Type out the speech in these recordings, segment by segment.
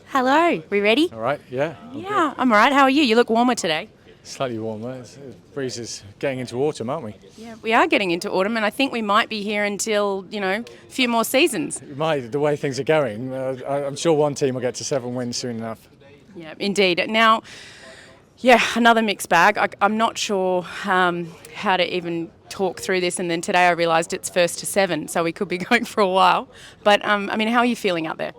Hello, we ready? All right, yeah. Yeah, I'm all right. How are you? You look warmer today. Slightly warmer. The breeze is getting into autumn, aren't we? Yeah, we are getting into autumn, and I think we might be here until, a few more seasons. The way things are going, I'm sure one team will get to 7 wins soon enough. Yeah, indeed. Now, yeah, another mixed bag. I'm not sure how to even talk through this, and then today I realised it's first to 7, so we could be going for a while. But, how are you feeling out there?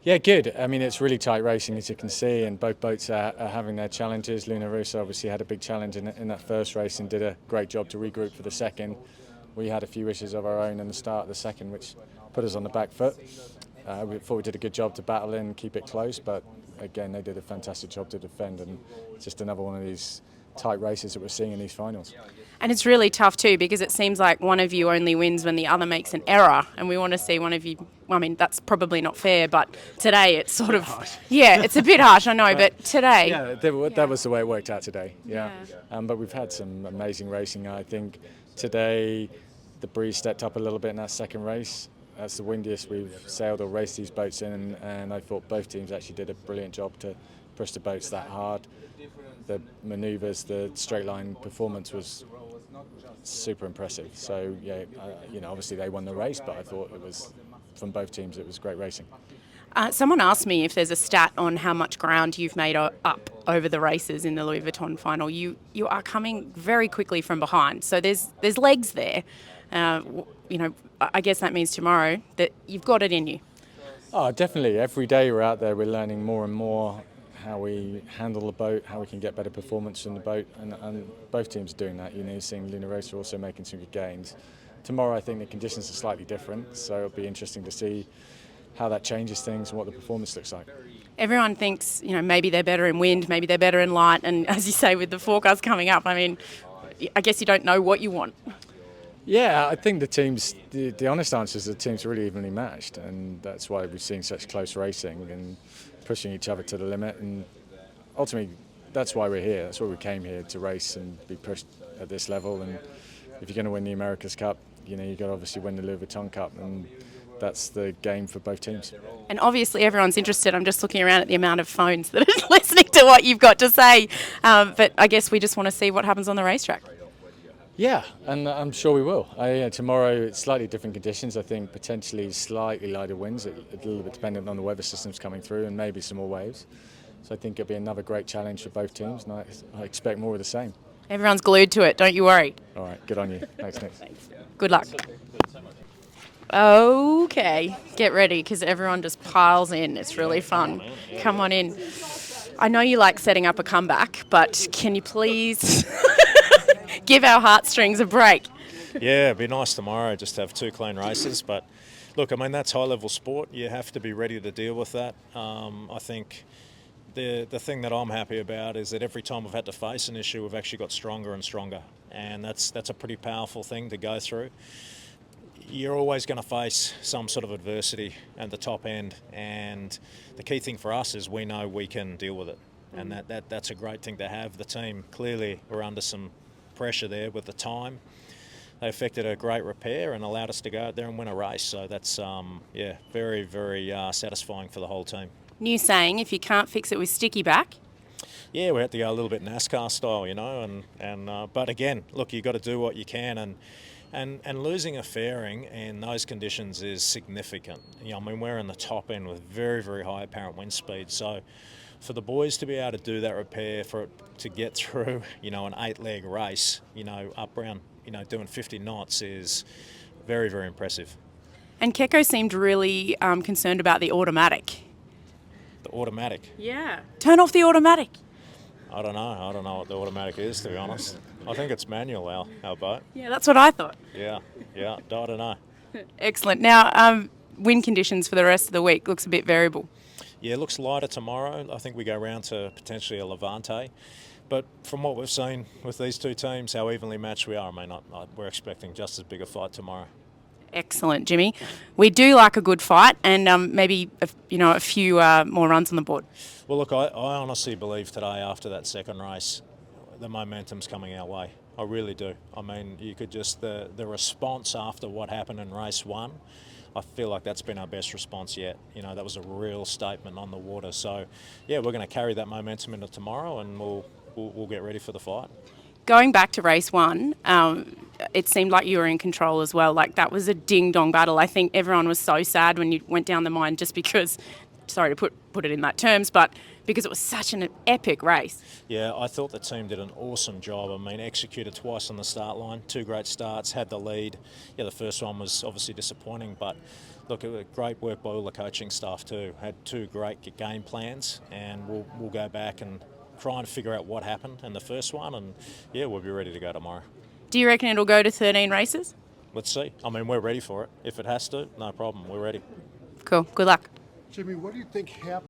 Yeah, good. I mean, it's really tight racing, as you can see, and both boats are having their challenges. Rossa obviously had a big challenge in that first race and did a great job to regroup for the second. We had a few issues of our own in the start of the second, which put us on the back foot. We thought we did a good job to battle in and keep it close, but again, they did a fantastic job to defend, and just another one of these tight races that we're seeing in these finals. And it's really tough too, because it seems like one of you only wins when the other makes an error, and we want to see one of you. I mean, that's probably not fair, but today it's sort of it's a bit harsh, I know, but today that was the way it worked out today. But we've had some amazing racing. I think today the breeze stepped up a little bit in that second race. That's the windiest we've sailed or raced these boats in, and I thought both teams actually did a brilliant job to push the boats that hard. The manoeuvres, the straight line performance was super impressive. So obviously they won the race, but I thought it was, from both teams, it was great racing. Someone asked me if there's a stat on how much ground you've made up over the races in the Louis Vuitton final. You are coming very quickly from behind, so there's legs there. I guess that means tomorrow that you've got it in you. Oh, definitely. Every day we're out there, we're learning more and more how we handle the boat, how we can get better performance from the boat, and both teams are doing that. Seeing Rossa also making some good gains. Tomorrow I think the conditions are slightly different, so it'll be interesting to see how that changes things and what the performance looks like. Everyone thinks, maybe they're better in wind, maybe they're better in light, and as you say, with the forecast coming up, I guess you don't know what you want. Yeah, I think the teams, the honest answer is the teams are really evenly matched, and that's why we've seen such close racing and pushing each other to the limit, and ultimately that's why we're here. That's why we came here, to race and be pushed at this level. And if you're going to win the America's Cup, you've got to obviously win the Louis Vuitton Cup, and that's the game for both teams. And obviously everyone's interested. I'm just looking around at the amount of phones that are listening to what you've got to say, but I guess we just want to see what happens on the racetrack. Yeah, and I'm sure we will. Tomorrow it's slightly different conditions. I think potentially slightly lighter winds, a little bit dependent on the weather systems coming through, and maybe some more waves. So I think it'll be another great challenge for both teams, and I expect more of the same. Everyone's glued to it, don't you worry. All right, good on you. Thanks, Nick. Good luck. Okay, get ready, because everyone just piles in. It's really fun. Come on in. I know you like setting up a comeback, but can you please give our heartstrings a break? Yeah, it'd be nice tomorrow just to have 2 clean races. But look, that's high-level sport. You have to be ready to deal with that. I think the thing that I'm happy about is that every time we've had to face an issue, we've actually got stronger and stronger. And that's a pretty powerful thing to go through. You're always going to face some sort of adversity at the top end. And the key thing for us is we know we can deal with it. And that's a great thing to have. The team clearly were under some pressure there with the time. They effected a great repair and allowed us to go out there and win a race. So that's very, very satisfying for the whole team. New saying, if you can't fix it with sticky back. Yeah, we had to go a little bit NASCAR style, but again, look, you've got to do what you can, and losing a fairing in those conditions is significant. We're in the top end with very, very high apparent wind speed. So for the boys to be able to do that repair, for it to get through, an 8-leg race, up around, doing 50 knots is very, very impressive. And Checco seemed really concerned about the automatic. The automatic? Yeah. Turn off the automatic. I don't know what the automatic is, to be honest. I think it's manual, our boat. Yeah, that's what I thought. Yeah, I don't know. Excellent. Now, wind conditions for the rest of the week looks a bit variable. Yeah, it looks lighter tomorrow. I think we go round to potentially a Levante. But from what we've seen with these 2 teams, how evenly matched we are, we're expecting just as big a fight tomorrow. Excellent, Jimmy. We do like a good fight, and maybe a few more runs on the board. Well, look, I honestly believe today, after that second race, the momentum's coming our way. I really do. You could just the response after what happened in race 1. I feel like that's been our best response yet. You know, that was a real statement on the water. So, yeah, we're going to carry that momentum into tomorrow, and we'll get ready for the fight. Going back to race one, it seemed like you were in control as well. Like, that was a ding-dong battle. I think everyone was so sad when you went down the mine just because, sorry to put it in that terms, but because it was such an epic race. Yeah, I thought the team did an awesome job. I mean, executed twice on the start line, 2 great starts, had the lead. Yeah, the first one was obviously disappointing, but look, it was great work by all the coaching staff too. Had 2 great game plans, and we'll go back and try and figure out what happened in the first one, and yeah, we'll be ready to go tomorrow. Do you reckon it'll go to 13 races? Let's see. I mean, we're ready for it. If it has to, no problem. We're ready. Cool. Good luck. Jimmy, what do you think happened?